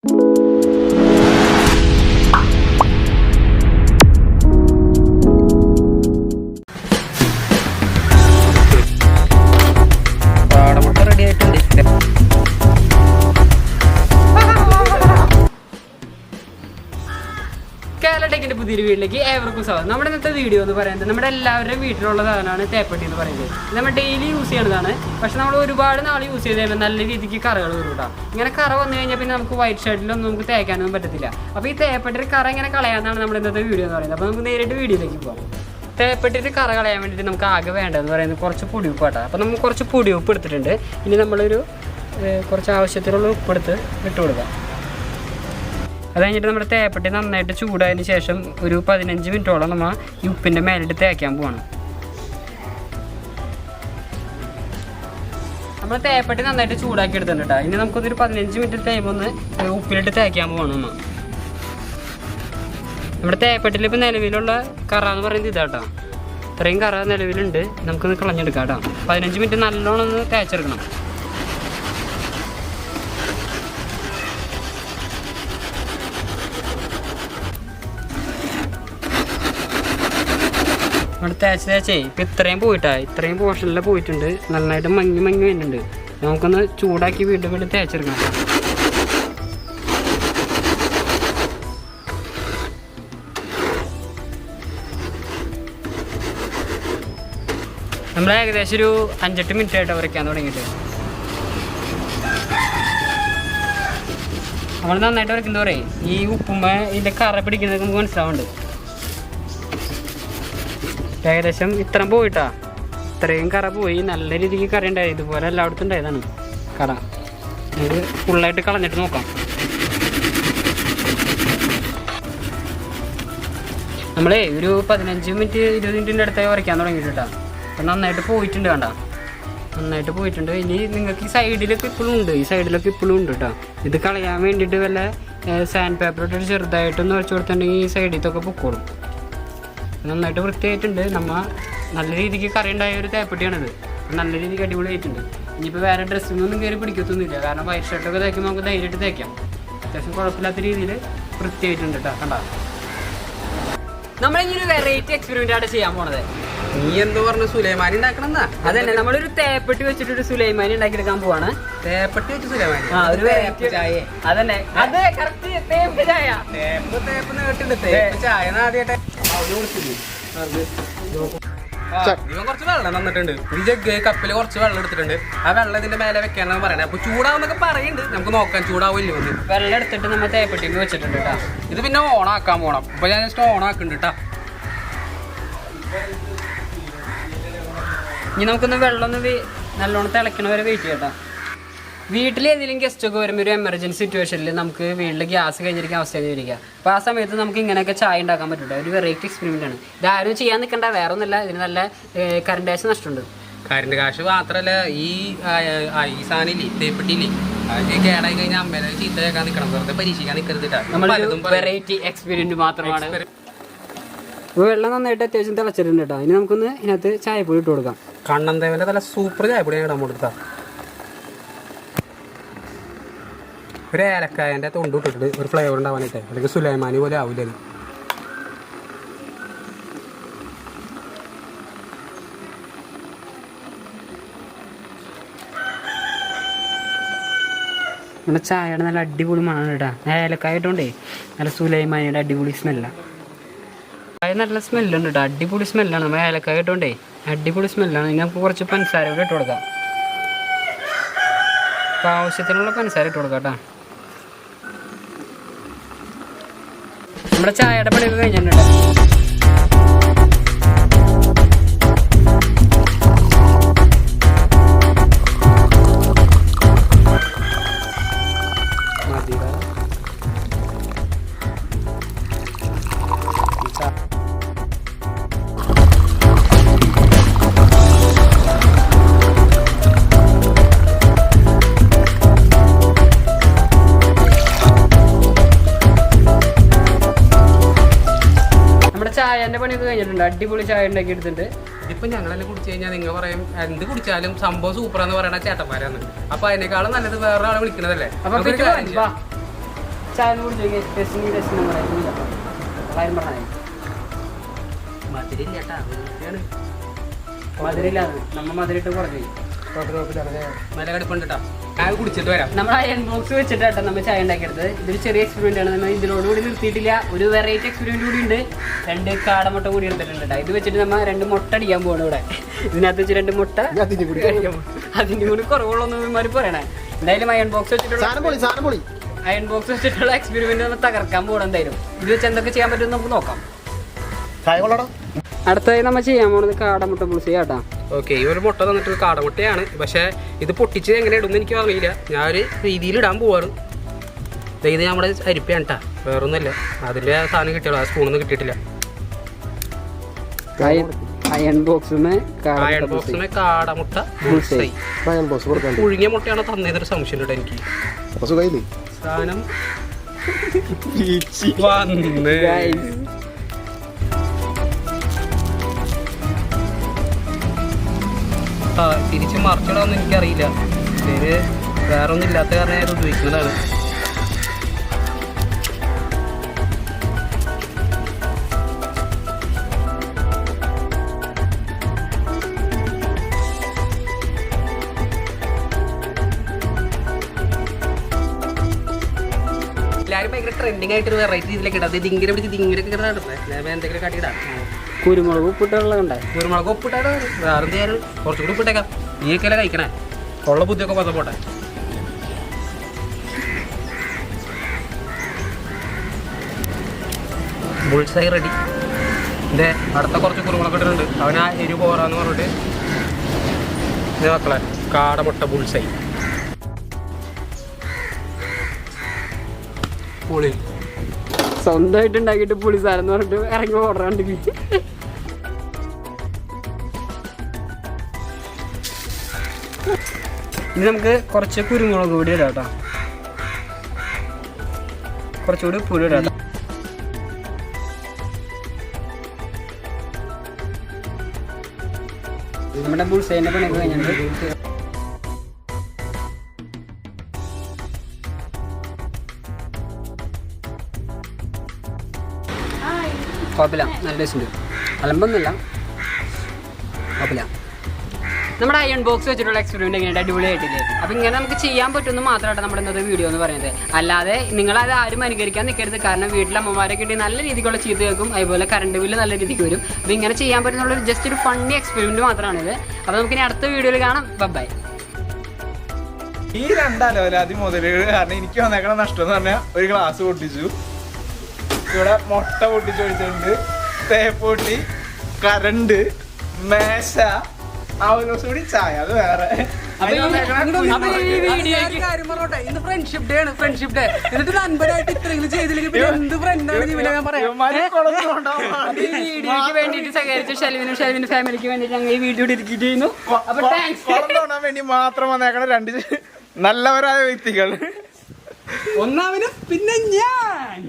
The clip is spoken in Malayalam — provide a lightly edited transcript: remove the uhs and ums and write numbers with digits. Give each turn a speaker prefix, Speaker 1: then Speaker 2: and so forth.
Speaker 1: കേരളത്തിന്റെ പുതിയൊരു വീട്ടിലേക്ക് ഏവർക്കും സ്വാഗതം. നമ്മുടെ ഇന്നത്തെ വീഡിയോ എന്ന് പറയുന്നത് നമ്മുടെ എല്ലാവരുടെയും വീട്ടിലുള്ള സാധനമാണ് തേപ്പട്ടി എന്ന് പറയുന്നത്. നമ്മൾ ഡെയിലി യൂസ് ചെയ്യുന്നതാണ്. പക്ഷെ നമ്മൾ ഒരുപാട് നാൾ യൂസ് ചെയ്ത് കഴിയുമ്പോൾ നല്ല രീതിക്ക് കറകൾ വരും കേട്ടോ. ഇങ്ങനെ കറ വന്നു കഴിഞ്ഞാൽ പിന്നെ നമുക്ക് വൈറ്റ് ഷർട്ടിലൊന്നും നമുക്ക് തേക്കാനൊന്നും പറ്റത്തില്ല. അപ്പോൾ ഈ തേപ്പട്ടിയുടെ കറ ഇങ്ങനെ കളയാനാണ് നമ്മുടെ ഇന്നത്തെ വീഡിയോ എന്ന് പറയുന്നത്. അപ്പോൾ നമുക്ക് നേരിട്ട് വീഡിയോയിലേക്ക് പോകാം. തേപ്പട്ടിയുടെ കറ കളയാൻ വേണ്ടിയിട്ട് നമുക്ക് ആകെ വേണ്ടതെന്ന് പറയുന്നത് കുറച്ച് പൊടിയുപ്പ് കേട്ടോ. അപ്പോൾ നമുക്ക് കുറച്ച് പൊടിയുപ്പ് എടുത്തിട്ടുണ്ട്. ഇനി നമ്മളൊരു കുറച്ച് ആവശ്യത്തിനുള്ള ഉപ്പെടുത്ത് ഇട്ട് കൊടുക്കാം. അത് കഴിഞ്ഞിട്ട് നമ്മുടെ തേപ്പട്ടി നന്നായിട്ട് ചൂടായതിന് ശേഷം ഒരു 15 മിനിറ്റോളം നമ്മൾ ഈ ഉപ്പിൻ്റെ മേലിട്ട് തേക്കാൻ പോവാണ്. നമ്മൾ തേപ്പട്ടി നന്നായിട്ട് ചൂടാക്കി എടുത്തിട്ടുണ്ട് കേട്ടോ. ഇനി നമുക്കൊരു 15 മിനിറ്റ് ടൈം ഒന്ന് ഉപ്പിലിട്ട് തേക്കാൻ പോവാണ് നമ്മൾ. നമ്മുടെ തേപ്പട്ടിയിൽ ഇപ്പോൾ നിലവിലുള്ള കറ എന്ന് പറയുന്നത് ഇതാട്ടോ. ഇത്രയും കറ നിലവിലുണ്ട്. നമുക്കൊന്ന് കളഞ്ഞെടുക്കാം കേട്ടോ. 15 മിനിറ്റ് നല്ലോണം ഒന്ന് തേച്ചെടുക്കണം. അവിടെ തേച്ചേ ഇപ്പം ഇത്രയും ഇത്രയും പോർഷനിൽ പോയിട്ടുണ്ട്. നന്നായിട്ട് മങ്ങി വരുന്നുണ്ട്. നമുക്കൊന്ന് ചൂടാക്കി വീണ്ടും തേച്ചെടുക്കാം. നമ്മൾ ഏകദേശം ഒരു 5-8 മിനിറ്റ് ആയിട്ട് വരയ്ക്കാൻ തുടങ്ങിയിട്ട്. നമ്മൾ നന്നായിട്ട് വരയ്ക്കുന്ന പറയും ഈ ഉപ്പുമ്പ ഇതിൻ്റെ കറ പിടിക്കുന്നത് നമുക്ക് മനസ്സിലാവുന്നുണ്ട്. ഏകദേശം ഇത്രയും പോയിട്ടാ. ഇത്രയും കറ പോയി. നല്ല രീതിക്ക് കറ ഉണ്ടായി. ഇതുപോലെ എല്ലായിടത്തും ഉണ്ടായതാണ് കറ. ഇത് ഫുള്ളായിട്ട് കളഞ്ഞിട്ട് നോക്കാം. നമ്മളേ ഒരു 15 മിനിറ്റ് 20 മിനിറ്റിൻ്റെ അടുത്തായി വരയ്ക്കാൻ തുടങ്ങിയിട്ടാ. അപ്പം നന്നായിട്ട് പോയിട്ടുണ്ട്. വേണ്ട നന്നായിട്ട് പോയിട്ടുണ്ട്. ഇനി നിങ്ങൾക്ക് ഈ സൈഡിലൊക്കെ ഇപ്പോഴും ഉണ്ട്. ഈ സൈഡിലൊക്കെ ഇപ്പോഴും ഉണ്ട് കേട്ടോ. ഇത് കളയാൻ വേണ്ടിയിട്ട് വല്ല സാൻഡ് പേപ്പർ ഇട്ടിട്ട് ചെറുതായിട്ടൊന്ന് വരച്ച് കൊടുത്തിട്ടുണ്ടെങ്കിൽ ഈ സൈഡിലത്തൊക്കെ പൊക്കോളും. നന്നായിട്ട് വൃത്തിയായിട്ടുണ്ട്. നമ്മൾ നല്ല രീതിക്ക് കറി ഉണ്ടായ ഒരു തേപ്പട്ടിയാണിത്. നല്ല രീതിക്ക് അടിപൊളിയായിട്ടുണ്ട്. ഇനിയിപ്പോൾ വേറെ ഡ്രസ്സിങ്ങൊന്നും കയറി പിടിക്കത്തൊന്നുമില്ല. കാരണം വൈറ്റ് ഷർട്ടൊക്കെ തേക്കുമ്പോൾ നമുക്ക് ധൈര്യമായിട്ട് തേക്കാം. അത്യാവശ്യം കുഴപ്പമില്ലാത്ത രീതിയിൽ വൃത്തിയായിട്ടുണ്ട് കേട്ടോ. കണ്ട നമ്മളിങ്ങനെ ഒരു വെറൈറ്റി എക്സ്പെരിമെൻ്റ് ആണ് ചെയ്യാൻ പോണത്.
Speaker 2: നീ എന്തോ പറഞ്ഞു സുലൈമാനി ഉണ്ടാക്കണം?
Speaker 1: അതന്നെ, നമ്മളൊരു തേപ്പട്ടി വെച്ചിട്ടൊരു സുലൈമാനി ഉണ്ടാക്കിയെടുക്കാൻ പോവാണ്.
Speaker 2: തേപ്പട്ടി വെച്ച് സുലൈമാനി?
Speaker 1: ഒരു വെറൈറ്റി ചായ. അതന്നെ, അത് കറക്റ്റ് തേപ്പ് ചായ.
Speaker 2: തേപ്പ് നേട്ടുണ്ട്. തേപ്പ് ചായ ആദ്യമായിട്ട് കുറച്ച് വെള്ളം തന്നിട്ടുണ്ട്. ഒരു ജഗ് കപ്പില് കുറച്ച് വെള്ളം എടുത്തിട്ടുണ്ട്. ആ വെള്ളം ഇതിന്റെ മേലെ വെക്കാനാണ് പറയണത്. അപ്പൊ ചൂടാവുന്നൊക്കെ പറയുന്നുണ്ട്. നമുക്ക് നോക്കാം ചൂടാവില്ലോ.
Speaker 1: വെള്ളം എടുത്തിട്ട് നമ്മൾ തേപ്പട്ടിക്ക് വെച്ചിട്ടുണ്ട് കേട്ടോ.
Speaker 2: ഇത് പിന്നെ ഓണാക്കാൻ പോണം. അപ്പൊ ഞാൻ ജസ്റ്റ് ഓണാക്കുന്നുണ്ട് കേട്ടോ.
Speaker 1: ഇനി നമുക്കൊന്ന് വെള്ളം നല്ലോണം തിളയ്ക്കണ വരെ വെയിറ്റ് ചെയ്യട്ടോ. വീട്ടിൽ ഏതെങ്കിലും ഗസ്റ്റൊക്കെ വരുമ്പോൾ ഒരു എമർജൻസി സിറ്റുവേഷനിൽ നമുക്ക് വീട്ടിൽ ഗ്യാസ് കഴിഞ്ഞിരിക്കാൻ അവസ്ഥ കഴിഞ്ഞിരിക്കുക. അപ്പോൾ ആ സമയത്ത് നമുക്ക് ഇങ്ങനെയൊക്കെ ചായ ഉണ്ടാക്കാൻ പറ്റും. ഒരു വെറൈറ്റി എക്സ്പെരിമെൻ്റ് ആണ്. ഇതാരും ചെയ്യാൻ നിൽക്കണ്ട. വേറെ ഒന്നുമില്ല, ഇതിന് നല്ല കറണ്ട് കാശ് നഷ്ടമുണ്ട്.
Speaker 2: കറണ്ട് കാശ് മാത്രമല്ല, ഈ സാധനമില്ലേ തേപ്പട്ടിയില്ലേ, അത് കേടായി കഴിഞ്ഞാൽ അമ്മേനെ ചീത്ത കേൾക്കാൻ നിൽക്കണം. വെറുതെ പരീക്ഷിക്കാൻ നിൽക്കരുതിട്ടാണ്.
Speaker 1: വെറൈറ്റി എക്സ്പെരിമെൻറ്റ് മാത്രമാണ്. അപ്പോൾ വെള്ളം നന്നായിട്ട് അത്യാവശ്യം തിളച്ചിട്ടുണ്ട് കേട്ടോ. ഇനി നമുക്കൊന്ന് ഇതിനകത്ത് ചായപ്പൊടി ഇട്ട് കൊടുക്കാം.
Speaker 2: കണ്ണൻ ദേവൻ്റെ നല്ല സൂപ്പർ ചായപ്പൊടി ഇടാൻ കൊടുത്താൽ ഒരു ഏലക്കായൻ്റെ തൊണ്ട് ഇട്ടിട്ട് ഒരു ഫ്ലേവർ ഉണ്ടാവാനായിട്ട്. അല്ലെങ്കിൽ സുലൈമാനി പോലെ ആവില്ല.
Speaker 1: നമ്മുടെ ചായയുടെ നല്ല അടിപൊളി മണമാണ് കേട്ടോ. ഏലക്കായ ഇട്ടുകൊണ്ടേ നല്ല സുലൈമാനിയുടെ അടിപൊളി സ്മെല്ലാണ്. ചായ നല്ല സ്മെല്ലുണ്ട് കേട്ടോ. അടിപൊളി സ്മെല്ലാണ്. നമ്മൾ ഏലക്കായ ഇട്ടുകൊണ്ടേ അടിപൊളി സ്മെല്ലാണ്. ഇനി നമുക്ക് കുറച്ച് പഞ്ചസാര കൂടെ ഇട്ട് കൊടുക്കാം. അപ്പോൾ ആവശ്യത്തിനുള്ള പഞ്ചസാര ഇട്ട് കൊടുക്കാം കേട്ടോ. നമ്മുടെ ചായയുടെ പണിയൊക്കെ കഴിഞ്ഞിട്ടുണ്ട്. ചായന്റെ പണിയൊക്കെ കഴിഞ്ഞിട്ടുണ്ട്. അടിപൊളി ചായ ഉണ്ടാക്കി എടുത്തിട്ടുണ്ട്.
Speaker 2: ഇതിപ്പോൾ ഞങ്ങളെല്ലാം കുടിച്ചു കഴിഞ്ഞാൽ നിങ്ങൾ പറയും എന്ത് കുടിച്ചാലും സംഭവം സൂപ്പറാന്ന് പറയണ ചേട്ടന്മാരാണ്. അപ്പോൾ അതിനേക്കാളും നല്ലത് വേറെ ആളെ വിളിക്കണതല്ലേ.
Speaker 1: ചായ കുടിച്ചോക്കെ ടെസ്റ്റിന് പറയുന്നില്ല കാര്യം പറഞ്ഞാൽ മധുരയില്ലാതെ നമ്മ മധുരയിട്ട് കുറഞ്ഞു
Speaker 2: കുടിച്ചിട്ട് വരാം.
Speaker 1: നമ്മൾ അയൺ ബോക്സ് വെച്ചിട്ടാട്ടോ നമ്മൾ ചായ ഉണ്ടാക്കിയെടുത്തത്. ഇതൊരു ചെറിയ എക്സ്പെരിമെന്റ് ആണ്. നമ്മൾ ഇതിനോടുകൂടി നിർത്തിയിട്ടില്ല, ഒരു വെറൈറ്റി എക്സ്പെരിമെന്റ് കൂടി ഉണ്ട്. 2 കാടമുട്ട കൂടി എടുത്തിട്ടുണ്ട്. ഇത് വെച്ചിട്ട് നമ്മൾ 2 മുട്ട അടിക്കാൻ പോകണം ഇവിടെ. ഇതിനകത്ത് വെച്ച് 2 മുട്ട അതിന്റെ കൂടി കുറവുള്ളൊന്നും പറയണേ. എന്തായാലും അയൺ ബോക്സ് വെച്ചിട്ടുള്ള എക്സ്പെരിമെന്റ് നമ്മൾ തകർക്കാൻ പോകണം. എന്തായാലും ഇത് വെച്ച് എന്തൊക്കെ ചെയ്യാൻ പറ്റും നമുക്ക് നോക്കാം. അടുത്തായി നമ്മൾ ചെയ്യാൻ പോണത് കാടമുട്ട പുളിസി കേട്ടാ.
Speaker 2: ഓക്കെ, ഈ ഒരു മുട്ട തന്നിട്ട് കാടമുട്ടയാണ്. പക്ഷെ ഇത് പൊട്ടിച്ച് എങ്ങനെ ഇടുമെന്ന് എനിക്ക് അറിയില്ല. ഞാനൊരു രീതിയിൽ ഇടാൻ പോവാറ്. ഇത് നമ്മുടെ അരിപ്പയാണ് കേട്ടാ, വേറൊന്നുമില്ല. അതിന്റെ സാധനം കിട്ടിയുള്ളൂ, ആ സ്പൂണൊന്നും കിട്ടിയിട്ടില്ല.
Speaker 1: അയൺ ബോക്സിന്
Speaker 2: കാടമുട്ട പുളിസൈ. പുഴുങ്ങിയ മുട്ടയാണോ തന്നേതൊരു സംശയം കേട്ടോ എനിക്ക്. സാധനം തിരിച്ച് മറിച്ചിടാമെന്ന് എനിക്കറിയില്ല. ഇതിന് വേറെ ഒന്നും ഇല്ലാത്ത കാരണം ഞാൻ ഉപയോഗിക്കുന്നതാണ്. എല്ലാവരും ഭയങ്കര ട്രെൻഡിങ് ആയിട്ടൊരു വെറൈറ്റി രീതിയിലേക്ക് ഇടാം. ഇത് ഇങ്ങനെ പിടിച്ച് ഇങ്ങനെയൊക്കെ നടത്തുന്നത് എന്തെങ്കിലും കാട്ടിയിടാം.
Speaker 1: കുരുമുളക് ഉപ്പിട്ടുള്ള കണ്ടേ,
Speaker 2: കുരുമുളക് ഉപ്പിട്ടാണ്. വേറെ എന്ത് ചെയ്യാനും കുറച്ചുകൂടി ഉപ്പിട്ടേക്കാം. നീയൊക്കെയല്ലേ കഴിക്കണേ, ഉള്ള ബുദ്ധിയൊക്കെ വന്ന പോട്ടെ. Bull's eye ready. ഇതിൻ്റെ അടുത്ത കുറച്ച് കുരുമുളക് ഇട്ടിട്ടുണ്ട്. അവൻ ആ എരിവ് പോരാന്ന് പറഞ്ഞിട്ട് ഇത് മക്കളെ കാടമുട്ട ബുൾസൈ പുളി
Speaker 1: സ്വന്തമായിട്ട് ഉണ്ടാക്കിയിട്ട് പുളി സാധനം എന്ന് പറഞ്ഞിട്ട് ഇറങ്ങി ഓർഡറാണ്ടെങ്കിൽ ഇനി നമുക്ക് കുറച്ച് കുരുമുളക് പൊടി ഇടാം കേട്ടോ. കുറച്ചുകൂടി പുളി ഇടാം. നമ്മുടെ ബുൾസൈൻ്റെ പണിയൊക്കെ കഴിഞ്ഞിട്ട് കുഴപ്പമില്ല, നല്ല ടേസ്റ്റ് ഉണ്ട്. അലമ്പൊന്നുമില്ല, കുഴപ്പമില്ല. നമ്മുടെ അയൺ ബോക്സ് വെച്ചിട്ടുള്ള എക്സ്പെരിമെന്റ് എങ്ങനെയാണ് അടിപൊളിയായിട്ടില്ലേ? അപ്പോൾ ഇങ്ങനെ നമുക്ക് ചെയ്യാൻ പറ്റുമെന്ന് മാത്രമായിട്ട് നമ്മുടെ ഇന്നത്തെ വീഡിയോ എന്ന് പറയുന്നത്. അല്ലാതെ നിങ്ങളത് ആരും അനുകരിക്കാൻ നിൽക്കരുത്. കാരണം വീട്ടിലെ അമ്മമാരൊക്കെ ഉണ്ടെങ്കിൽ നല്ല രീതിക്കുള്ള ചീത്ത കേൾക്കും, അതുപോലെ കറണ്ട് ബില്ല് നല്ല രീതിക്ക് വരും. അപ്പോൾ ഇങ്ങനെ ചെയ്യാൻ പറ്റുന്നുള്ള ജസ്റ്റ് ഒരു ഫണ്ണി എക്സ്പെരിമെന്റ് മാത്രമാണിത്. അപ്പോൾ നമുക്കിനി അടുത്ത വീഡിയോയിൽ കാണാം. ബൈ.
Speaker 3: ഈ രണ്ടാലോലാതി മുതലുകൾ കാരണം എനിക്ക് വന്നേക്കണ നഷ്ടം എന്ന് പറഞ്ഞാൽ ഒരു ഗ്ലാസ് പൊട്ടിച്ചു, ഇവിടെ മുട്ട പൊട്ടിച്ചു വെച്ചിട്ടുണ്ട്, തേപ്പൊട്ടി, കറണ്ട്, മേശ, കൂടി ചായ, അത് വേറെ.
Speaker 2: ഫ്രണ്ട്ഷിപ്പ് ഡേ ആണ്, ഫ്രണ്ട്ഷിപ്പ് ഡേ. എന്നിട്ട് നൻപരായിട്ട് ഇത്രയും ചെയ്തില്ലെങ്കിൽ എന്ത് ഫ്രണ്ടാണ് ജീവനെ ഞാൻ പറയാം.
Speaker 1: വീഡിയോക്ക് വേണ്ടിയിട്ട് സഹകരിച്ച ഷെൽവിനും ഫാമിലിക്ക് വേണ്ടിയിട്ട് ഞങ്ങൾ ഈ വീഡിയോ ഡെഡിക്കേറ്റ് ചെയ്യുന്നു.
Speaker 3: വേണ്ടി മാത്രം വന്നേക്കണ 2 നല്ലവരായ വ്യക്തികൾ.
Speaker 2: ഒന്നാമനും പിന്നെ ഞാൻ.